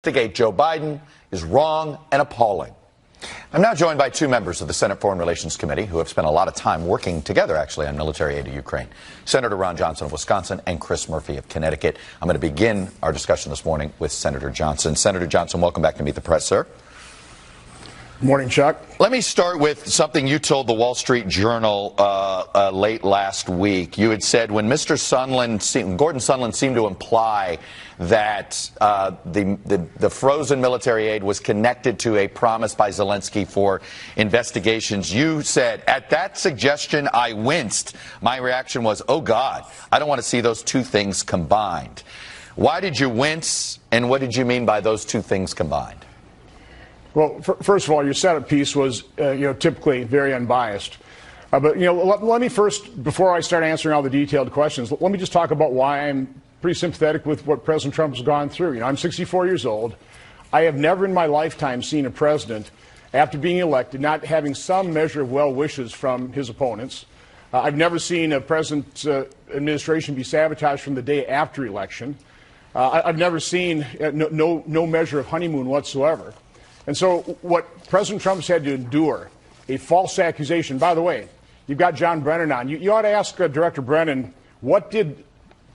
investigate Joe Biden is wrong and appalling. I'm now joined by two members of the Senate Foreign Relations Committee who have spent a lot of time working together, actually, on military aid to Ukraine. Senator Ron Johnson of Wisconsin and Chris Murphy of Connecticut. I'm going to begin our discussion this morning with Senator Johnson. Senator Johnson, welcome back to Meet the Press, sir. Good morning, Chuck. Let me start with something you told the Wall Street Journal late last week. You had said when Gordon Sondland seemed to imply that the frozen military aid was connected to a promise by Zelensky for investigations, you said, at that suggestion, I winced. My reaction was, oh, God, I don't want to see those two things combined. Why did you wince, and what did you mean by those two things combined? Well, first of all, your setup piece was, typically very unbiased. But let me first, before I start answering all the detailed questions, let me just talk about why I'm pretty sympathetic with what President Trump has gone through. I'm 64 years old. I have never in my lifetime seen a president, after being elected, not having some measure of well wishes from his opponents. I've never seen a president's administration be sabotaged from the day after election. I've never seen no measure of honeymoon whatsoever. And so what President Trump's had to endure, a false accusation. By the way, you've got John Brennan on. You ought to ask Director Brennan, what did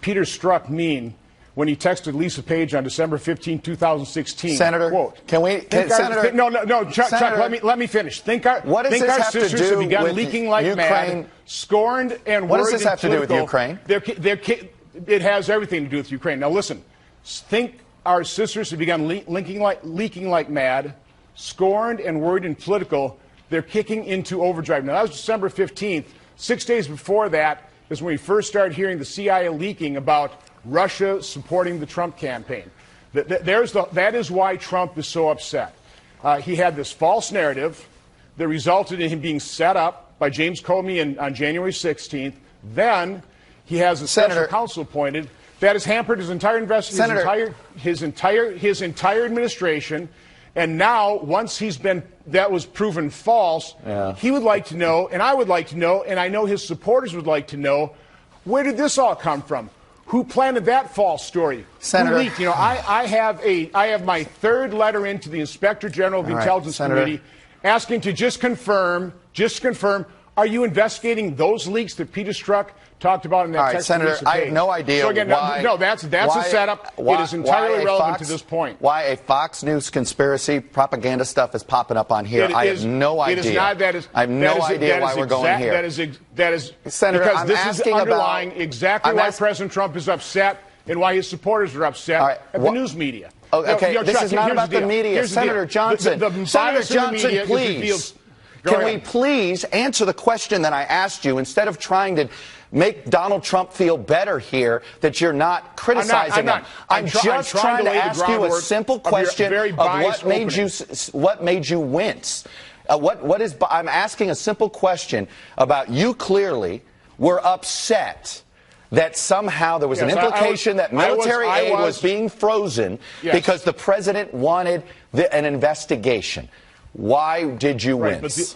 Peter Strzok mean when he texted Lisa Page on December 15, 2016? Senator, quote, Senator, Chuck, let me finish. What does this have to do have begun with leaking like Ukraine? Mad, scorned and what worried. What does this have to do with Ukraine? It has everything to do with Ukraine. Now listen, think our sisters have begun leaking like mad, scorned and worried and political. They're kicking into overdrive. Now, that was December 15th. 6 days before that is when we first started hearing the CIA leaking about Russia supporting the Trump campaign. That is why Trump is so upset. He had this false narrative that resulted in him being set up by James Comey on January 16th. Then he has a special counsel appointed. That has hampered his entire investigation, his entire administration. And now, once that was proven false, he would like to know, and I would like to know, and I know his supporters would like to know, where did this all come from? Who planted that false story? Senator, who leaked? I have my third letter into the Inspector General of the Intelligence Committee asking to just confirm, are you investigating those leaks that Peter Strzok talked about in that text? Senator, I have no idea so again, why. No, that's a setup. It is entirely irrelevant to this point. Why a Fox News conspiracy propaganda stuff is popping up on here? I have no idea. It is not. I have no idea why we're going here. That is Senator, because I'm this is underlying exactly why President Trump is upset and why his supporters are upset at the news media. Okay, this is not about the media. Senator Johnson, Senator Johnson, please. Can we please answer the question that I asked you instead of trying to make Donald Trump feel better here that you're not criticizing him? I'm just trying to ask you a simple question of what made you wince. I'm asking a simple question about you clearly were upset that somehow there was an implication that military aid was being frozen because the president wanted an investigation. Why did you wince?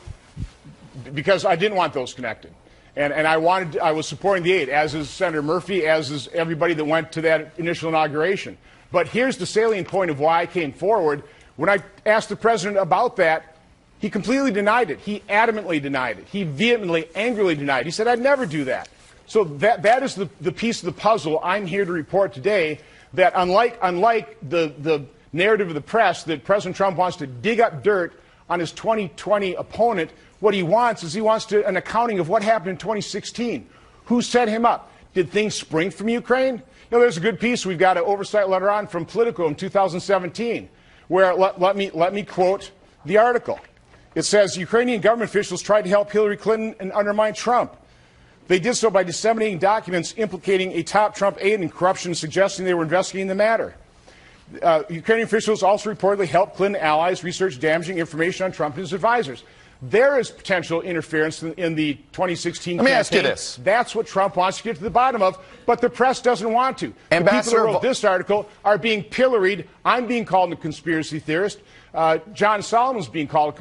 Because I didn't want those connected. And I was supporting the aid, as is Senator Murphy, as is everybody that went to that initial inauguration. But here's the salient point of why I came forward. When I asked the president about that, he completely denied it. He adamantly denied it. He vehemently, angrily denied it. He said, I'd never do that. So that is the piece of the puzzle I'm here to report today, that unlike the narrative of the press that President Trump wants to dig up dirt on his 2020 opponent, what he wants is an accounting of what happened in 2016. Who set him up? Did things spring from Ukraine? There's a good piece we've got an oversight letter on from Politico in 2017, where let me quote the article. It says Ukrainian government officials tried to help Hillary Clinton and undermine Trump. They did so by disseminating documents implicating a top Trump aide in corruption, suggesting they were investigating the matter. Ukrainian officials also reportedly helped Clinton allies research damaging information on Trump and his advisors. There is potential interference in the 2016 campaign. Let me ask you this. That's what Trump wants to get to the bottom of, but the press doesn't want to. The people who wrote this article are being pilloried. I'm being called a conspiracy theorist. John Solomon's being called a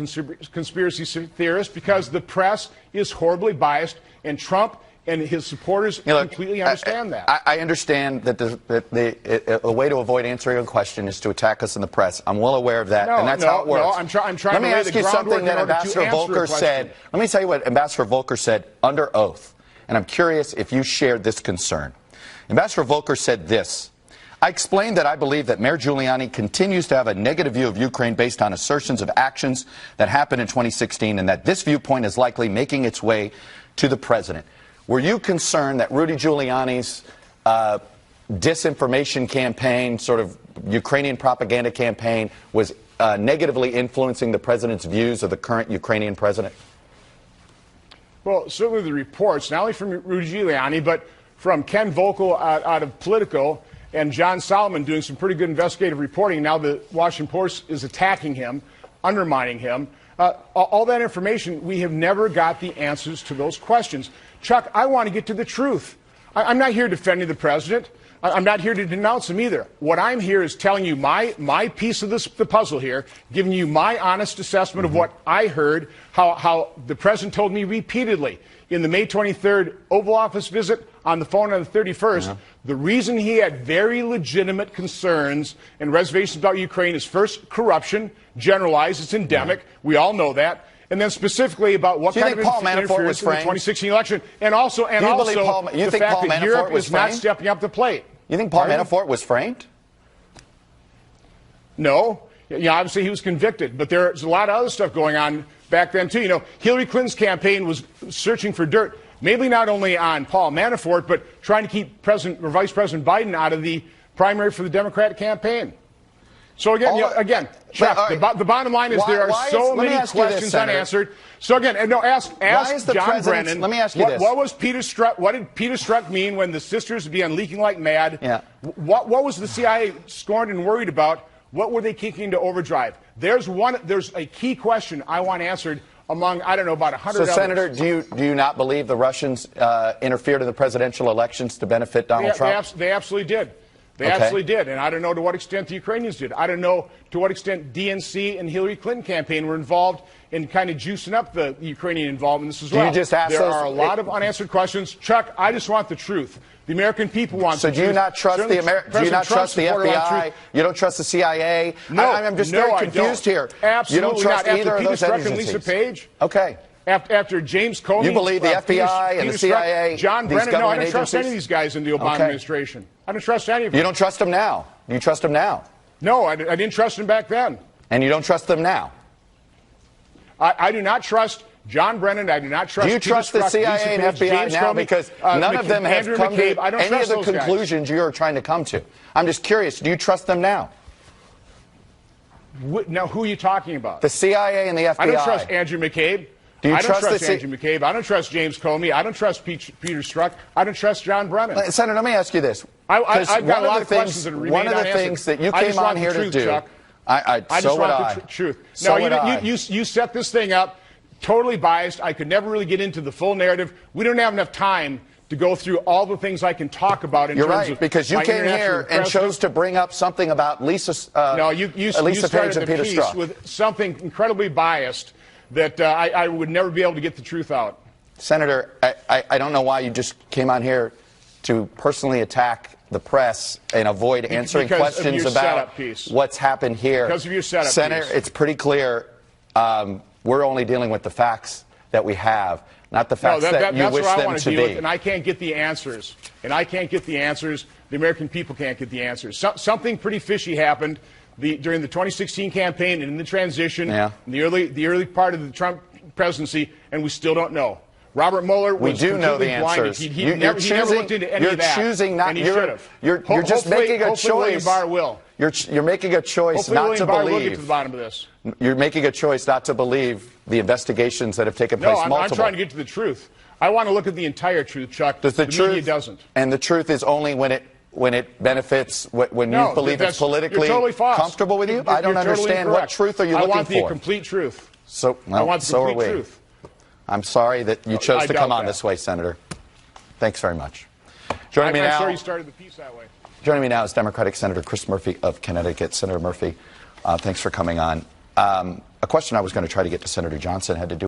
conspiracy theorist because the press is horribly biased, and Trump and his supporters completely understand that. I understand that the way to avoid answering a question is to attack us in the press. I'm well aware of that, and that's how it works. No, I'm trying to lay the groundwork in order to answer a question. Let me tell you what Ambassador Volker said under oath, and I'm curious if you shared this concern. Ambassador Volker said this: I explained that I believe that Mayor Giuliani continues to have a negative view of Ukraine based on assertions of actions that happened in 2016, and that this viewpoint is likely making its way to the president. Were you concerned that Rudy Giuliani's disinformation campaign, sort of Ukrainian propaganda campaign, was negatively influencing the president's views of the current Ukrainian president? Well, certainly the reports, not only from Rudy Giuliani, but from Ken Vogel out of Politico, and John Solomon doing some pretty good investigative reporting. Now the Washington Post is attacking him, undermining him. All that information, we have never got the answers to those questions. Chuck, I want to get to the truth. I'm not here defending the president. I'm not here to denounce him either. What I'm here is telling you my piece of the puzzle here, giving you my honest assessment of what I heard, how the president told me repeatedly in the May 23rd Oval Office visit, on the phone on the 31st, the reason he had very legitimate concerns and reservations about Ukraine is first corruption, generalized, it's endemic. We all know that. And then specifically about what kind of interference in the 2016 election, and also the fact that Europe is not stepping up the plate. You think Paul Manafort was framed? No. Obviously he was convicted, but there's a lot of other stuff going on back then too. Hillary Clinton's campaign was searching for dirt, maybe not only on Paul Manafort, but trying to keep Vice President Biden out of the primary for the Democratic campaign. So again, Chuck, the bottom line is there are so many questions unanswered. So again, ask John Brennan. Let me ask you this: What was Peter Strzok? What did Peter Strzok mean when the sisters began leaking like mad? Yeah. What was the CIA scorned and worried about? What were they kicking into overdrive? There's a key question I want answered among, I don't know, about 100 others. So, Senator, do you not believe the Russians interfered in the presidential elections to benefit Donald Trump? They absolutely did. They absolutely did. And I don't know to what extent the Ukrainians did. I don't know to what extent DNC and Hillary Clinton campaign were involved in kind of juicing up the Ukrainian involvement in this as well. Do you just ask there are a lot of unanswered questions. Chuck, I just want the truth. The American people want the truth. So do you not trust do you not trust the FBI? You don't trust the CIA? No. I'm just very confused here. Absolutely you don't trust not. either After of those Peter Strzok agencies. And Lisa Page. Okay. After James Comey. You believe the FBI and the CIA, John Brennan. No, I don't trust any of agencies? these guys in the Obama administration. I don't trust any of them. You don't trust them now? You trust them now? No, I didn't trust them back then. And you don't trust them now? I do not trust John Brennan. I do not trust. Do you trust the CIA and FBI now? Because none of them have come to any of the conclusions you are trying to come to. I'm just curious. Do you trust them now? Now, who are you talking about? The CIA and the FBI. I don't trust Andrew McCabe. Do you I don't trust Andrew McCabe. I don't trust James Comey. I don't trust Peter Strzok. I don't trust John Brennan. Senator, let me ask you this. I've got a lot of questions that remain unanswered. One of the things that you came on here to do. Chuck. I just want the truth. So no, you set this thing up totally biased. I could never really get into the full narrative. We don't have enough time to go through all the things I can talk about in terms of because you came here and chose to bring up something about Lisa Page and Peter Strzok with something incredibly biased that I would never be able to get the truth out. Senator, I don't know why you just came on here to personally attack the press and avoid answering questions about what's happened here. Because of your setup, Senator, it's pretty clear we're only dealing with the facts that we have, not the facts that you wish them to be. And I can't get the answers. And I can't get the answers. The American people can't get the answers. Something pretty fishy happened during the 2016 campaign and in the transition, in the early part of the Trump presidency, and we still don't know. Robert Mueller was completely blinded. He never looked into any of that. You're choosing not. And he should have. You're just making a choice. Hopefully William Barr will. You're making a choice not to believe. Barr will get to the bottom of this. You're making a choice not to believe the investigations that have taken place. No, I'm trying to get to the truth. I want to look at the entire truth, Chuck. The media doesn't. And the truth is only when it benefits, when you believe it's politically comfortable with you? I don't understand. What truth are you looking for? I want the complete truth. I want the complete truth. I'm sorry that you chose to come on this way, Senator. Thanks very much. Joining me now. I'm sorry you started the piece that way. Joining me now is Democratic Senator Chris Murphy of Connecticut. Senator Murphy, thanks for coming on. A question I was going to try to get to Senator Johnson had to do